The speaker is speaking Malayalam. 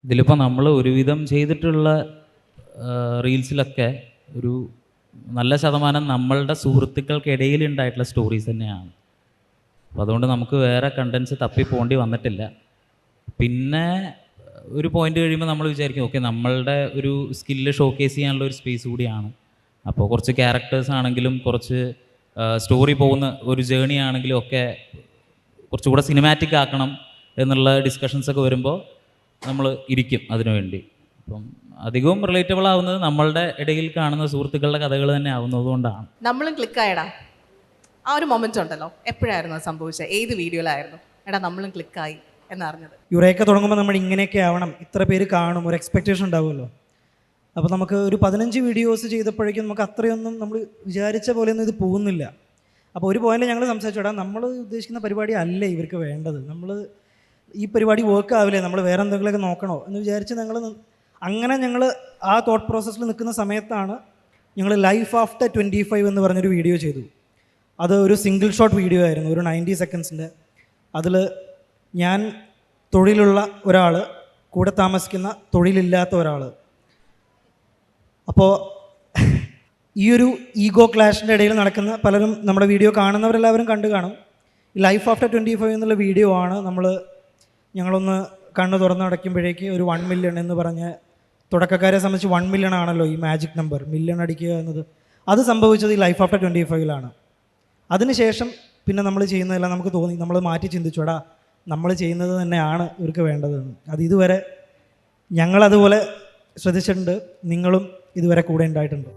ഇതിലിപ്പോൾ നമ്മൾ ഒരുവിധം ചെയ്തിട്ടുള്ള റീൽസിലൊക്കെ ഒരു നല്ല ശതമാനം നമ്മളുടെ സുഹൃത്തുക്കൾക്കിടയിൽ ഉണ്ടായിട്ടുള്ള സ്റ്റോറീസ് തന്നെയാണ്. അപ്പോൾ അതുകൊണ്ട് നമുക്ക് വേറെ കണ്ടൻസ് തപ്പി പോകേണ്ടി വന്നിട്ടില്ല. പിന്നെ ഒരു പോയിന്റ് കഴിയുമ്പോൾ നമ്മൾ വിചാരിക്കും ഓക്കെ നമ്മളുടെ ഒരു സ്കില്ല് ഷോക്കേസ് ചെയ്യാനുള്ള ഒരു സ്പേസ് കൂടിയാണ്. അപ്പോൾ കുറച്ച് ക്യാരക്ടേഴ്സ് ആണെങ്കിലും കുറച്ച് സ്റ്റോറി പോകുന്ന ഒരു ജേണി ആണെങ്കിലും ഒക്കെ കുറച്ചുകൂടെ സിനിമാറ്റിക് ആക്കണം എന്നുള്ള ഡിസ്കഷൻസൊക്കെ വരുമ്പോൾ നമ്മൾ ഇരിക്കും അതിനുവേണ്ടി. അപ്പം അധികവും റിലേറ്റബിൾ ആവുന്നത് നമ്മളുടെ ഇടയിൽ കാണുന്ന സുഹൃത്തുക്കളുടെ കഥകൾ തന്നെ ആവുന്നതുകൊണ്ടാണ്. നമ്മളും ക്ലിക്കായടാ ആ ഒരു മൊമെന്റ് ഉണ്ടല്ലോ, എപ്പോഴായിരുന്നു അത് സംഭവിച്ചത്? ഏത് വീഡിയോയിലായിരുന്നു എടാ നമ്മളും ക്ലിക്കായി എന്നറിഞ്ഞത്? യുറേക്ക തുടങ്ങുമ്പോൾ നമ്മൾ ഇങ്ങനെയൊക്കെ ആവണം, ഇത്ര പേര് കാണും, ഒരു എക്സ്പെക്റ്റേഷൻ ഉണ്ടാവുമല്ലോ. അപ്പോൾ നമുക്ക് ഒരു 15 വീഡിയോസ് ചെയ്തപ്പോഴേക്കും നമുക്ക് അത്രയൊന്നും നമ്മൾ വിചാരിച്ച പോലെയൊന്നും ഇത് പോകുന്നില്ല. അപ്പോൾ ഒരു പോയിന്റ് ഞങ്ങൾ സംസാരിച്ചോടാ, നമ്മൾ ഉദ്ദേശിക്കുന്ന പരിപാടി അല്ലേ ഇവർക്ക് വേണ്ടത്, നമ്മൾ ഈ പരിപാടി വർക്ക് ആവില്ലേ, നമ്മൾ വേറെ എന്തെങ്കിലുമൊക്കെ നോക്കണോ എന്ന് വിചാരിച്ച് ഞങ്ങൾ ആ തോട്ട് പ്രോസസ്സിൽ നിൽക്കുന്ന സമയത്താണ് ഞങ്ങൾ ലൈഫ് ആഫ്റ്റർ 25 എന്ന് പറഞ്ഞൊരു വീഡിയോ ചെയ്തു. അത് ഒരു സിംഗിൾ ഷോട്ട് വീഡിയോ ആയിരുന്നു, ഒരു 90 സെക്കൻഡ്സിൻ്റെ. അതിൽ ഞാൻ തൊഴിലുള്ള ഒരാൾ, കൂടെ താമസിക്കുന്ന തൊഴിലില്ലാത്ത ഒരാൾ. അപ്പോൾ ഈ ഒരു ഈഗോ ക്ലാഷിൻ്റെ ഇടയിൽ നടക്കുന്ന പലരും നമ്മുടെ വീഡിയോ കാണുന്നവരെല്ലാവരും കണ്ടു കാണും. ലൈഫ് ആഫ്റ്റർ 25 എന്നുള്ള വീഡിയോ ആണ് ഞങ്ങളൊന്ന് കണ്ണ് തുറന്നടയ്ക്കുമ്പോഴേക്ക് ഒരു 1 മില്യൺ എന്ന് പറഞ്ഞ്, തുടക്കക്കാരെ സംബന്ധിച്ച് 1 മില്യൺ ആണല്ലോ ഈ മാജിക് നമ്പർ, മില്യൺ അടിക്കുക എന്നത്. അത് സംഭവിച്ചത് ഈ ലൈഫ് ആഫ്റ്റർ 25 അതിനുശേഷം പിന്നെ നമ്മൾ ചെയ്യുന്നതെല്ലാം നമുക്ക് തോന്നി, നമ്മൾ മാറ്റി ചിന്തിച്ചോടാ നമ്മൾ ചെയ്യുന്നത് തന്നെയാണ് ഇവർക്ക് വേണ്ടതെന്ന്. അത് ഇതുവരെ ഞങ്ങളതുപോലെ ശ്രദ്ധിച്ചിട്ടുണ്ട്, നിങ്ങളും ഇതുവരെ കൂടെ ഉണ്ടായിട്ടുണ്ട്.